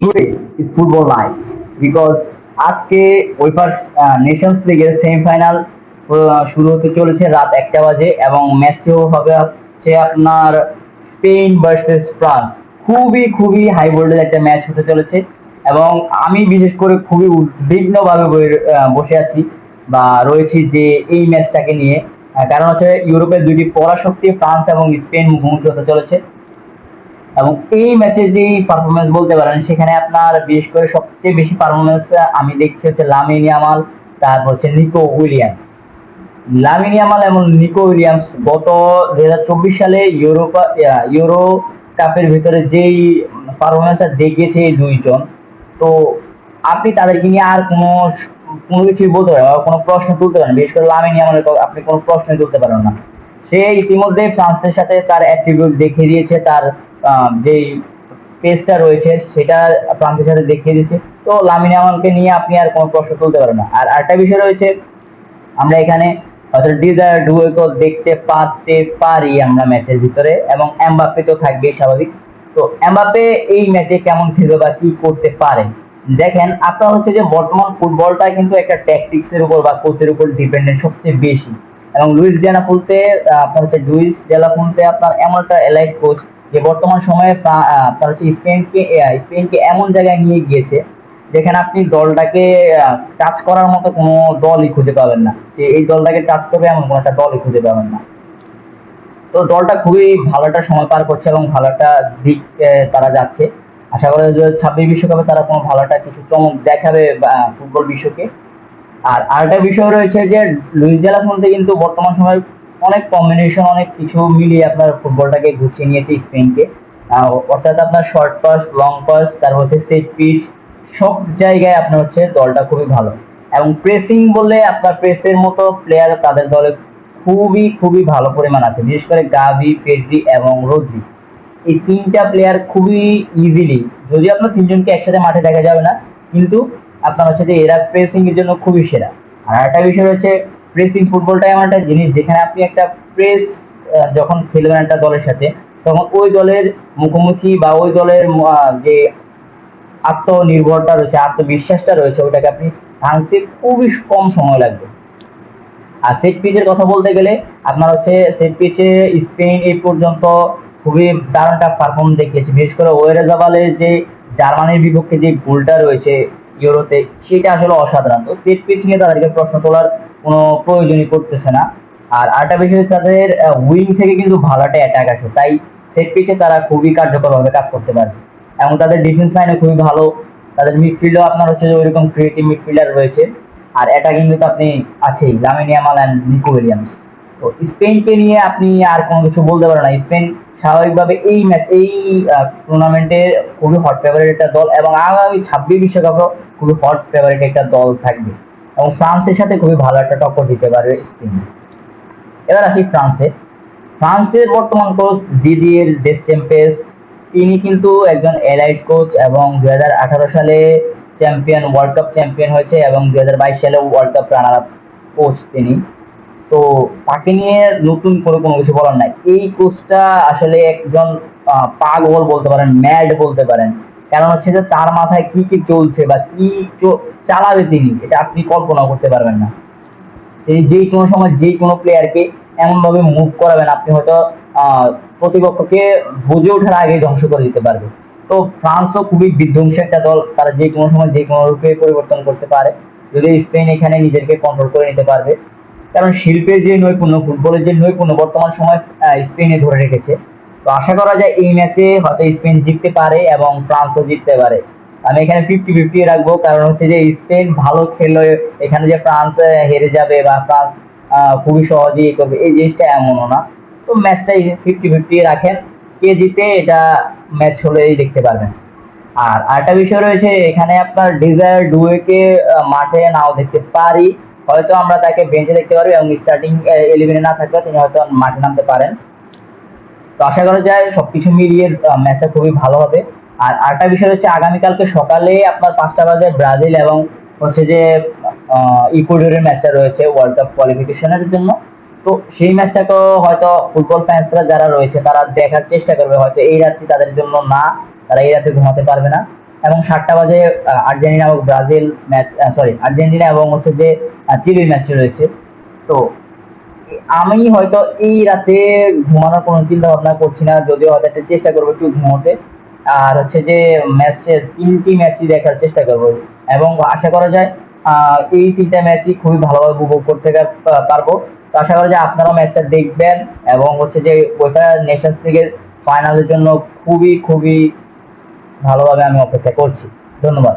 Today is football night because আজকে wafer Nations লিগের semifinal শুরু হতে চলেছে রাত 1টা বাজে এবং ম্যাচটিও হবে হচ্ছে আপনার স্পেন ভার্সেস ফ্রান্স। খুবই খুবই হাই ভোল্টেজ একটা ম্যাচ হতে চলেছে এবং আমি বিশেষ করে খুবই উদ্বিগ্নভাবে বসে আছি বা রয়েছি যে এই ম্যাচটাকে নিয়ে। কারণ হচ্ছে ইউরোপের দুইটি পরাশক্তি ফ্রান্স এবং স্পেন মুখোমুখি হতে চলেছে এবং এই ম্যাচে যে পারফরমেন্স বলতে পারেন সেখানে আপনার বিশেষ করে সবচেয়ে বেশি পারফরমেন্স আমি দেখছি হচ্ছে লামিন ইয়ামাল, তারপর হচ্ছে নিকো উইলিয়ামস। লামিন ইয়ামাল এবং নিকো উইলিয়ামস গত 2024 সালে ইউরো কাপের ভিতরে যেই পারফরমেন্সটা দেখিয়েছে এই দুইজন, তো আপনি তাদেরকে নিয়ে আর কোনো কিছুই বলতে পারেন না, কোনো প্রশ্ন তুলতে পারেন। বিশেষ করে লামিন ইয়ামালের আপনি কোনো প্রশ্নই তুলতে পারেন না। সে ইতিমধ্যে ফ্রান্সের সাথে তার অ্যাট্রিবিউট দেখিয়ে দিয়েছে, তার যেই পেসটা রয়েছে সেটা ফ্রান্সের সাথে দেখিয়ে দিয়েছে। তো লামিন ইয়ামালকে নিয়ে আপনি আর কোনো প্রশ্ন তুলতে পারেন না। আর আরেকটা বিষয় রয়েছে, আমরা এখানে হয়তো ডিজায়ার ডুও তো দেখতে পারি আমরা ম্যাচের ভিতরে, এবং এমবাপ্পে তো থাকবেই স্বাভাবিক। তো এমবাপ্পে এই ম্যাচে কেমন খেলবে বা কি করতে পারে, দেখেন আপনার হচ্ছে যে বর্তমান ফুটবলটা কিন্তু একটা ট্যাকটিক্স এর উপর বা কোচের উপর ডিপেন্ডেন্ট সবচেয়ে বেশি। এবং লুইস ডেলা ফুন্তে আপনার এমন একটা এলাইট কোচ যে বর্তমান সময়ে আপনার হচ্ছে স্পেনকে এমন জায়গায় নিয়ে গিয়েছে যেখানে আপনি দলটাকে টাচ করার মতো কোনো দলই খুঁজে পাবেন না, যে এই দলটাকে টাচ করবে এমন কোনো একটা দলই খুঁজে পাবেন না। তো দলটা খুবই ভালো একটা সময় পার করছে এবং ভালো একটা দিক তারা যাচ্ছে। আশা করি 2026 বিশ্বকাপে তারা কোনো ভালো একটা কিছু চমক দেখাবে ফুটবল বিশ্বকে। আর আরেকটা বিষয় রয়েছে যে লুইস দে লা ফুন্তে কিন্তু বর্তমান সময়ে অনেক কম্বিনেশন, অনেক কিছু মিলিয়ে আপনার ফুটবলটাকে গুছিয়ে নিয়েছে স্পেনকে। অর্থাৎ আপনার শর্ট পাস, লং পাস, তারপর হচ্ছে সেট পিচ, সব জায়গায় আপনার হচ্ছে দলটা খুবই ভালো। এবং প্রেসিং বললে আপনার প্রেসের মতো প্লেয়ার তাদের দলে খুবই খুবই ভালো পরিমাণ আছে। বিশেষ করে গাভি, পেড্রি এবং রদ্রি, এই তিনটা প্লেয়ার খুবই ইজিলি, যদি আপনার তিনজনকে একসাথে মাঠে দেখা যাবে না, কিন্তু আপনার হচ্ছে যে এরা প্রেসিং এর জন্য খুবই সেরা। আর একটা বিষয় হচ্ছে, প্রেসিং ফুটবলটা এমন একটা জিনিস যেখানে আপনি একটা প্রেস যখন খেলবেন একটা দলের সাথে, তখন ওই দলের মুখোমুখি বা ওই দলের যে আত্মনির্ভরতা রয়েছে, আত্মবিশ্বাসটা রয়েছে, ওটাকে আপনি ভাঙতে খুবই কম সময় লাগবে। আর সেট পিচের কথা বলতে গেলে আপনার হচ্ছে সেট পিচে স্পেন এই পর্যন্ত খুবই দারুণ একটা পারফরমেন্স দেখিয়েছে। বিশেষ করে ওয়েরেজাবালের যে জার্মানির বিপক্ষে যে গোলটা রয়েছে ইউরোতে, সেটা আসলে অসাধারণ। তো সেট পিচ নিয়ে তাদেরকে প্রশ্ন তোলার কোনো প্রয়োজনই পড়তেছে না। আর আরেকটা বিষয় হচ্ছে, তাদের উইং থেকে কিন্তু ভালো একটা অ্যাটাক আসে, তাই সেট পিচে তারা খুবই কার্যকরভাবে কাজ করতে পারে। এবং তাদের ডিফেন্স লাইনে খুবই ভালো। তাদের মিডফিল্ডও আপনার হচ্ছে যে ওইরকম ক্রিয়েটিভ মিডফিল্ডার রয়েছে। আর অ্যাটাকিং কিন্তু আপনি আছেই Lamine Yamal and Nico Williams. তো স্পেনকে নিয়ে আপনি আর কোনো কিছু বলতে পারেন না। স্পেন স্বাভাবিকভাবে এই টুর্নামেন্টে খুবই হট ফেভারিট একটা দল, এবং আগামী 26 বিশ্বকাপও খুবই হট ফেভারিট একটা দল থাকবে, এবং ফ্রান্সের সাথে খুবই ভালো একটা টক্কর দিতে পারবে স্পেন। এবার আসি ফ্রান্সে। ফ্রান্সের বর্তমান কোচ দিদিয়ের দেশচেম্পেস, তিনি কিন্তু একজন এলাইট কোচ এবং 2018 সালে ওয়ার্ল্ড কাপ চ্যাম্পিয়ন হয়েছে এবং 2022 সালে world cup runner up coach তিনি। তো তাকে নিয়ে নতুন করে কোনো কিছু বলার নাই। এই কোচটা আসলে একজন পাগল বলতে পারেন, ম্যাড বলতে পারেন। কারণ হচ্ছে যে তার মাথায় কি কি চলছে বা কি চালাবে তিনি, এটা আপনি কল্পনা করতে পারবেন না। তিনি যে কোনো সময় যে কোনো প্লেয়ারকে এমন ভাবে মুভ করাবেন, আপনি হয়তো প্রতিপক্ষকে বুঝে ওঠার আগে ধ্বংস করে দিতে পারবে। তো ফ্রান্সও খুবই বিধ্বংসী একটা দল, তারা যে কোনো সময় যে কোনো রূপে পরিবর্তন করতে পারে, যদি স্পেন এখানে নিজেকে কন্ট্রোল করে নিতে পারবে। কারণ শিল্পের যে নৈপুণ্য, ফুটবলের যে নৈপুণ্য বর্তমান সময় স্পেনে ধরে রেখেছে। তো আশা করা যায় এই ম্যাচে হয়তো স্পেন জিততে পারে এবং ফ্রান্সও জিততে পারে। আমি এখানে 50-50 রাখবো, কারণ হচ্ছে যে স্পেন ভালো খেললে এখানে যে ফ্রান্স হেরে যাবে বা ফ্রান্স খুবই সহজেই করবে, এই জিনিসটা এমনও না। তো ম্যাচটাই 50-50 রাখেন, কে জিতে এটা ম্যাচ হলেই দেখতে পারবেন। আর আরেকটা বিষয় রয়েছে এখানে, আপনার ডিজায়ার ডুয়েকে মাঠে নাও দেখতে পারি, হয়তো আমরা তাকে বেঞ্চে দেখতে পারি এবং স্টার্টিং 11-এ না থাকলে তিনি হয়তো মাঠে নামতে পারেন। তো আশা করা যায় সবকিছু মিলিয়ে ম্যাচটা খুবই ভালো হবে। আর আরেকটা বিষয় হচ্ছে, আগামীকালকে সকালে আপনার 5টা বাজে ব্রাজিল এবং হচ্ছে যে ইকুয়েডরের ম্যাচটা রয়েছে ওয়ার্ল্ড কাপ কোয়ালিফিকেশনের জন্য। তো সেই ম্যাচটা তো হয়তো ফুটবল ফ্যান্সরা যারা রয়েছে তারা দেখার চেষ্টা করবে, হয়তো এই রাত্রি তাদের জন্য না, তারা এই রাতে ঘুমাতে পারবে না। এবং 7টা বাজে আর্জেন্টিনা এবং ব্রাজিল ম্যাচ, সরি আর্জেন্টিনা এবং হচ্ছে যে চিলির ম্যাচ রয়েছে। তো আমি হয়তো এই রাতে ঘুমানোর কোনো চিন্তা ভাবনা করছি না, যদিও হয়তো একটা চেষ্টা করবো একটু ঘুমোতে। আর হচ্ছে যে ম্যাচের 3টি ম্যাচই দেখার চেষ্টা করবো এবং আশা করা যায় এই 3টা ম্যাচই খুবই ভালোভাবে উপভোগ করতে পারবো। তো আশা করা যায় আপনারাও ম্যাচটা দেখবেন এবং হচ্ছে যে ওইটা নেশনস লিগের ফাইনালের জন্য খুবই খুবই ভালোভাবে আমি অপেক্ষা করছি। ধন্যবাদ।